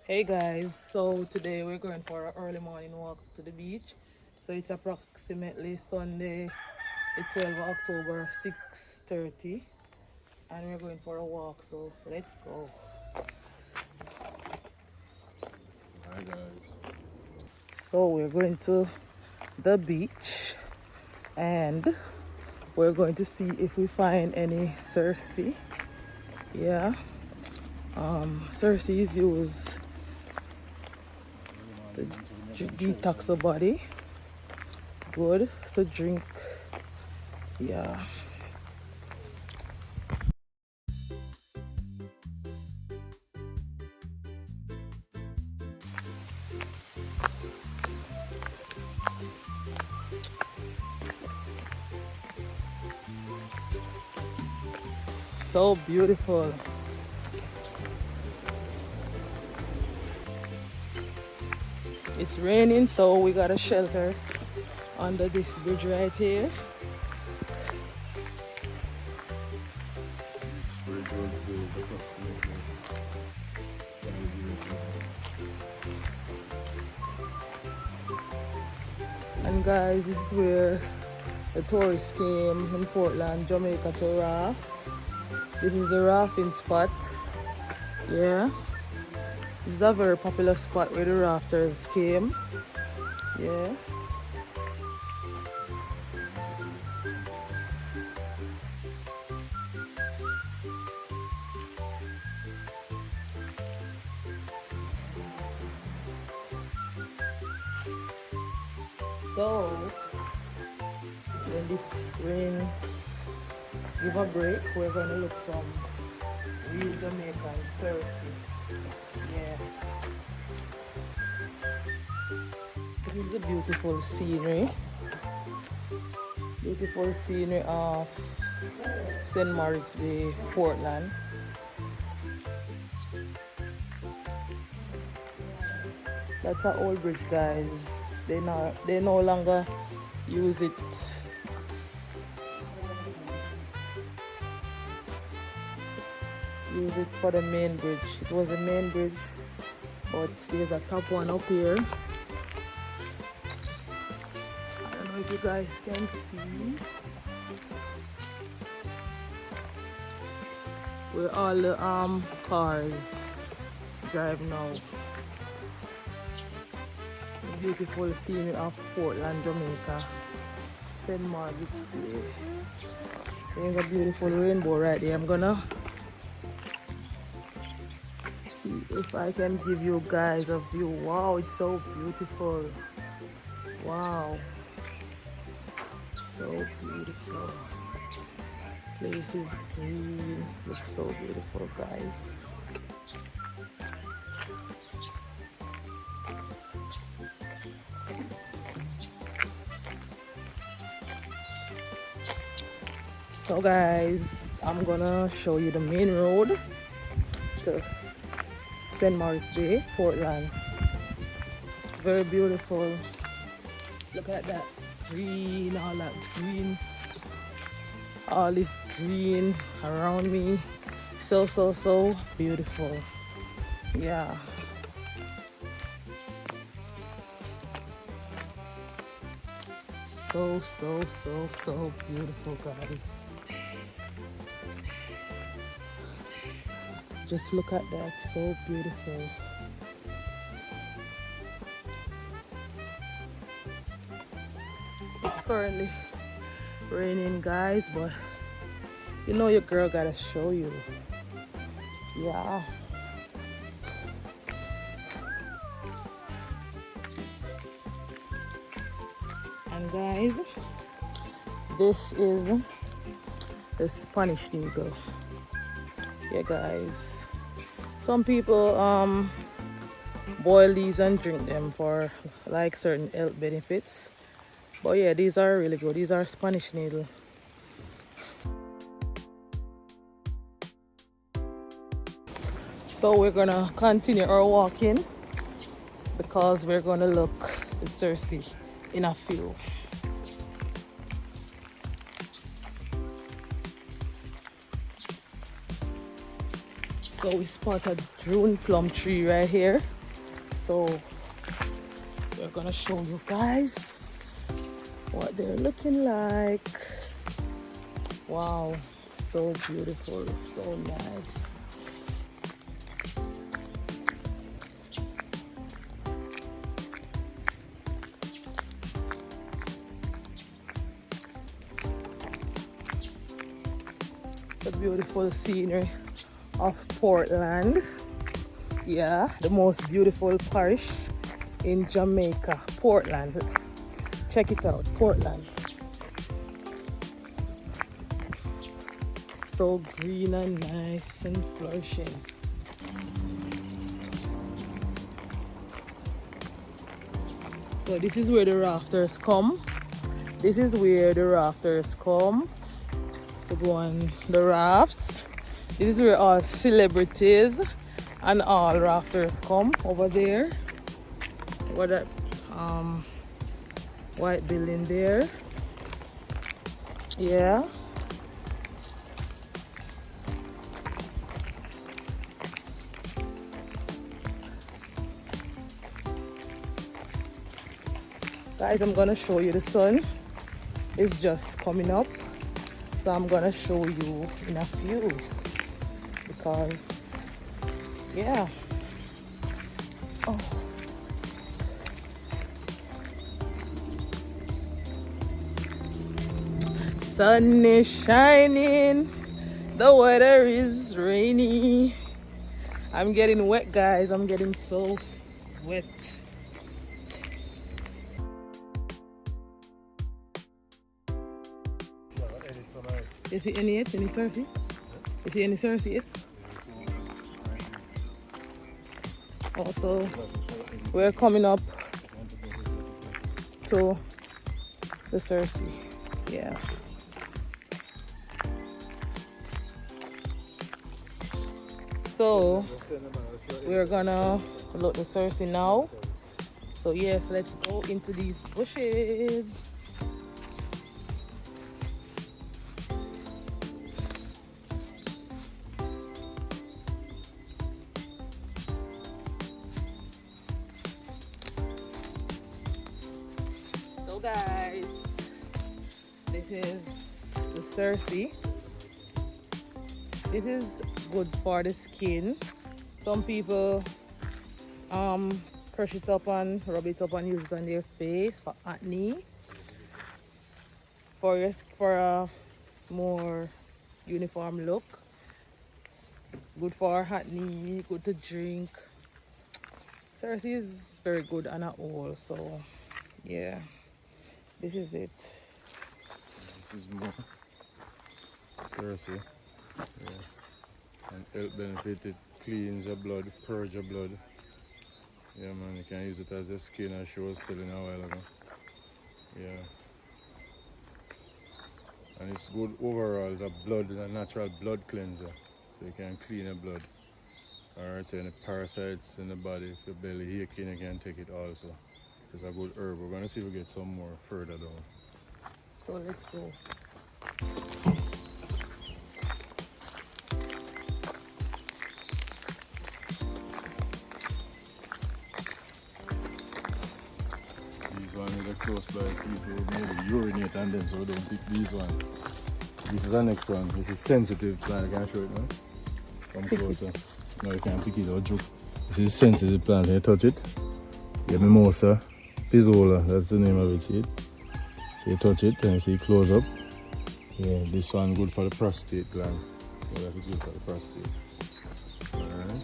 Hey guys, so today we're going for an early morning walk to the beach. So it's approximately Sunday, the 12th of October, 6:30, and we're going for a walk. So let's go. Hi guys. So we're going to the beach, and we're going to see if we find any Cersei. Yeah, Cersei is used to detox the body. Good to drink. Yeah. So beautiful. It's raining, so we got a shelter under this bridge right here. This bridge was built approximately 5 years And guys, this is where the tourists came in Portland, Jamaica to raft. This is the rafting spot. Yeah. This is a very popular spot where the rafters came. Yeah. So when this rain give a break, we're gonna look some real Jamaican Cersei. Yeah. This is the beautiful scenery. Beautiful scenery of St. Moritz Bay, Portland. That's an old bridge, guys. They no longer use it. Use it for the main bridge. It was the main bridge, but there's a top one up here. I don't know if you guys can see where all the cars drive now. The beautiful scenery of Portland, Jamaica. St. Margaret's Bay. There's a beautiful rainbow right there. I'm gonna see if I can give you guys a view. Wow, it's so beautiful. Wow, so beautiful. Place is green. Looks so beautiful, guys. So guys, I'm gonna show you the main road to St. Maurice Bay, Portland. Very beautiful. Look at that green, all that green, all this green around me. So beautiful. Yeah. So beautiful, guys. Just look at that, so beautiful. It's currently raining, guys, but you know your girl gotta show you. Yeah. And guys, this is the Spanish needle. Yeah, guys. Some people boil these and drink them for like certain health benefits. But yeah, these are really good. These are Spanish needle. So we're gonna continue our walking because we're gonna look at Cersei in a few. So we spotted June plum tree right here. So we're gonna show you guys what they're looking like. Wow, so beautiful, so nice. The beautiful scenery of Portland. Yeah, the most beautiful parish in Jamaica, Portland. Check it out, Portland. So green and nice and flourishing. So this is where the rafters come. This is where the rafters come to go on the rafts. This is where all celebrities and all rafters come over there. Over that white building there. Yeah. Guys, I'm gonna show you the sun is just coming up. So I'm gonna show you in a few because yeah. Oh. Sun is shining, the weather is rainy. I'm getting wet, guys. I'm getting so wet. You see any yet? Any Cersei? You see any Cersei yet? Also, we're coming up to the Cersei. Yeah. So we're gonna look the Cersei now. So yes, let's go into these bushes. So guys, this is the Cersei. This is good for the skin. Some people crush it up and rub it up and use it on their face for acne. For a more uniform look. Good for acne, good to drink. Cersei is very good on a whole, so yeah. This is it. This is more Cersei. Yeah. And health benefit, it cleans your blood, purge your blood. Yeah man, you can use it as a skin as she was telling a while ago. Yeah. And it's good overall, it's a natural blood cleanser. So you can clean your blood. Alright, so any parasites in the body, if your belly aching, you can take it also. It's a good herb. We're gonna see if we get some more further down. So let's go. These ones are close by people maybe urinate on them, so we don't pick these ones. This is the next one. This is sensitive plant. I can show it now. Come closer. No, you can't pick it or joke. This is sensitive plant. You touch it. Yeah, mimosa. Pizzola, that's the name of it. See it? So you touch it and you see it close up. Yeah, this one good for the prostate gland. So that is good for the prostate. Alright.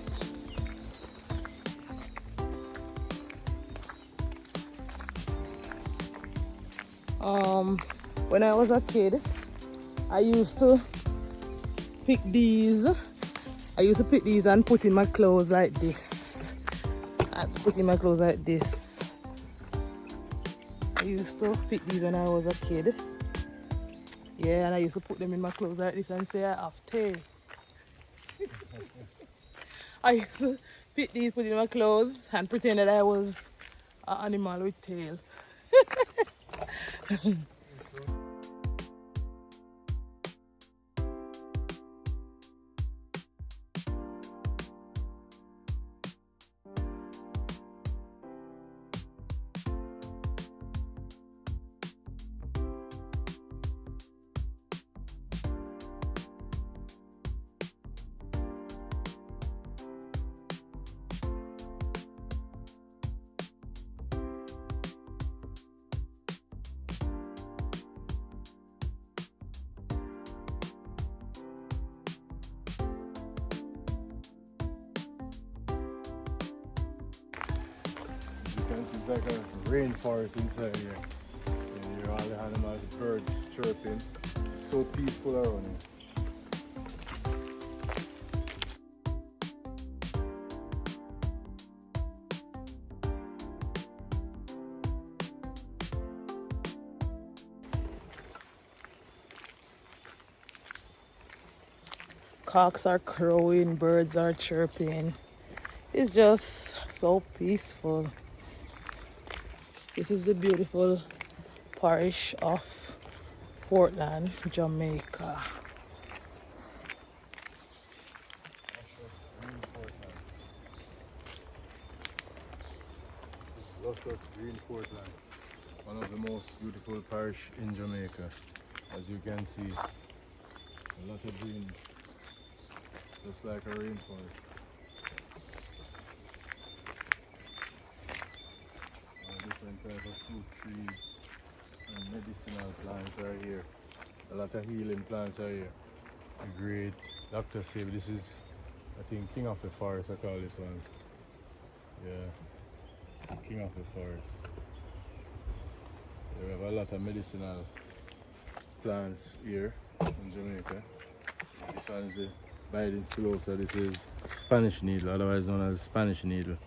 When I was a kid, I used to pick these. I used to pick these and put in my clothes like this. I used to pick these when I was a kid. Yeah, and I used to put them in my clothes like this and say I have tail. I used to pick these, put in my clothes and pretend that I was an animal with tail. It's like a rainforest inside here. And you hear all the animals, the birds chirping. It's so peaceful around here. Cocks are crowing, birds are chirping. It's just so peaceful. This is the beautiful parish of Portland, Jamaica. This is luscious green Portland, one of the most beautiful parish in Jamaica. As you can see, a lot of green, just like a rainforest. Different types of fruit trees and medicinal plants are here. A lot of healing plants are here. A great doctor said this is, I think, king of the forest. I call this one. Yeah, king of the forest. We have a lot of medicinal plants here in Jamaica. This one is the Biden spilosa. This is Spanish needle, otherwise known as Spanish needle.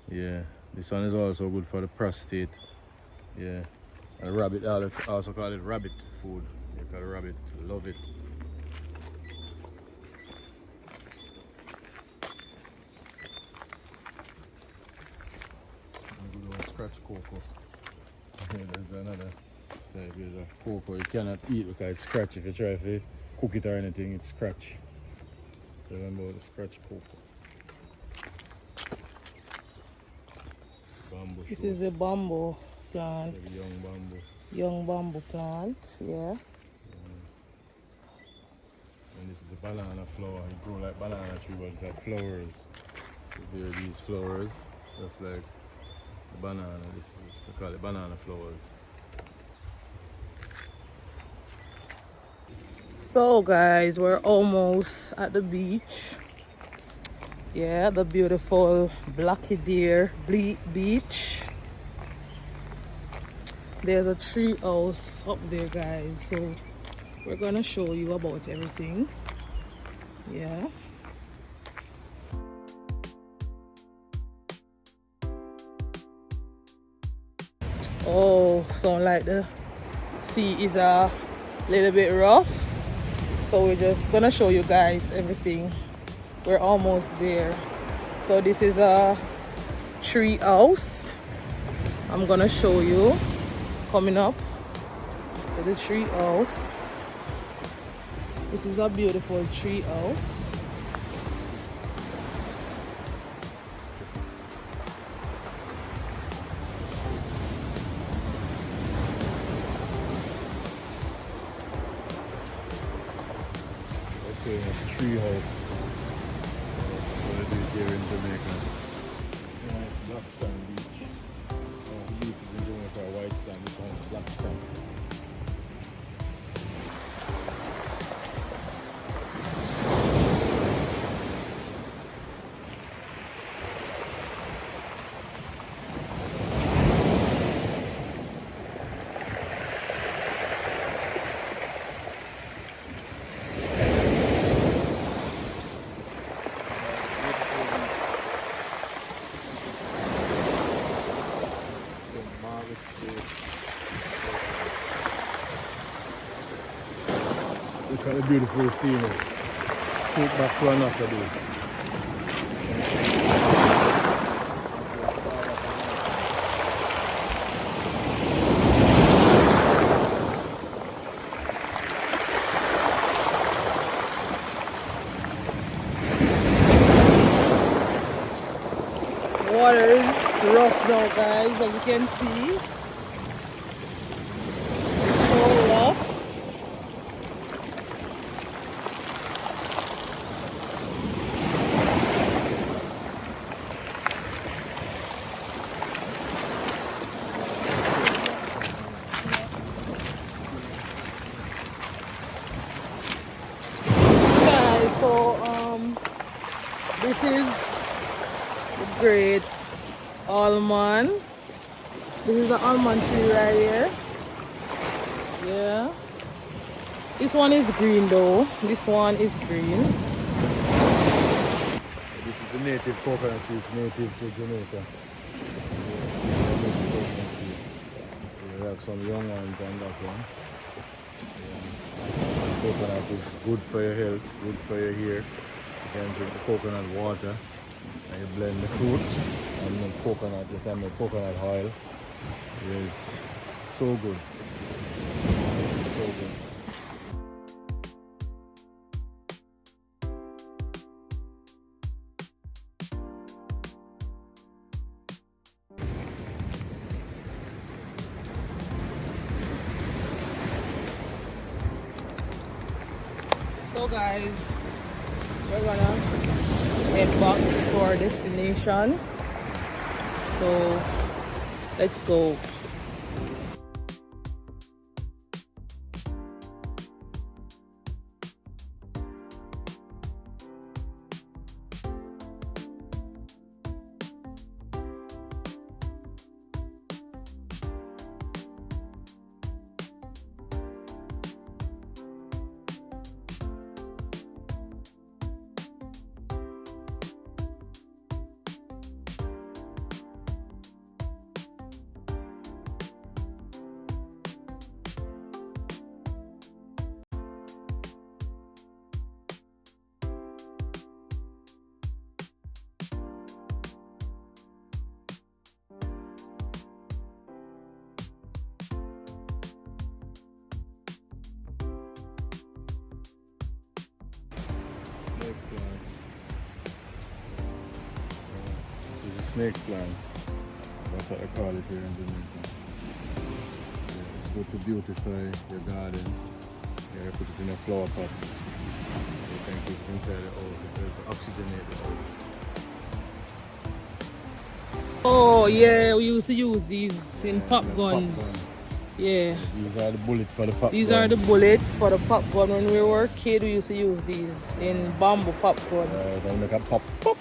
Yeah, this one is also good for the prostate. Yeah, and rabbit, also call it rabbit food. You call it rabbit, love it. I'm going to scratch cocoa. Okay, there's another type of cocoa you cannot eat because it's scratch. If you try to cook it or anything, it's scratch. So remember the scratch cocoa. Bamboo This shoot. is a bamboo plant. Like a young bamboo. Young bamboo plant, yeah. And this is a banana flower. It grows like banana tree, but it's like flowers. So there are these flowers, just like the banana. This is, they call it banana flowers. So guys, we're almost at the beach. Yeah, the beautiful Blacky Deer beach. There's a tree house up there, guys. So we're gonna show you about everything. Yeah. Oh, sound like the sea is a little bit rough. So we're just gonna show you guys everything. We're almost there. So this is a tree house. I'm gonna show you coming up to the tree house. This is a beautiful tree house. Okay, a tree house. So they do it here in Jamaica. Nice black sand beach. The beaches in Jamaica are white sand. This one is black sand. Look at the beautiful scenery. Take back to another day. Water is rough now, guys, as you can see. So rough. Guys, so this is the great almond. This is an almond tree right here. Yeah. This one is green though. This one is green. This is a native coconut tree, it's native to Jamaica. We have some young ones on that one. Coconut is good for your health, good for your hair. You can drink the coconut water and you blend the fruit and the coconut, you can make coconut oil. It's so good. So good. So guys, we're gonna head back to our destination. So let's go. Snake plant. This is a snake plant. That's what I call it here in Jamaica. It's good to beautify your garden. You put it in a flower pot. You can keep it inside the house. It helps oxygenate the house. Oh yeah, we used to use these in pop the guns. Yeah. These are the bullets for the pop These gun. are the bullets for the pop gun. When we were a kid, we used to use these in bamboo popcorn. They make a pop, pop,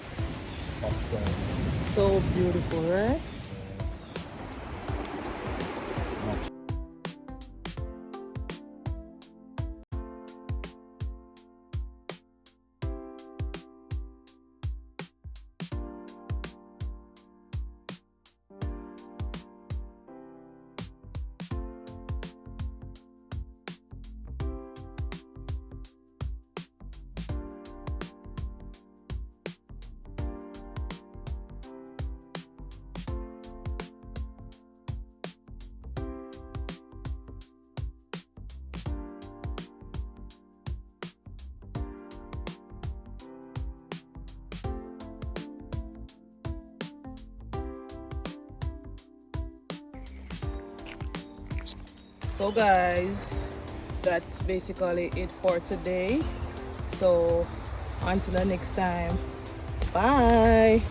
pop sound. So beautiful, right? So guys, that's basically it for today. So until the next time, bye.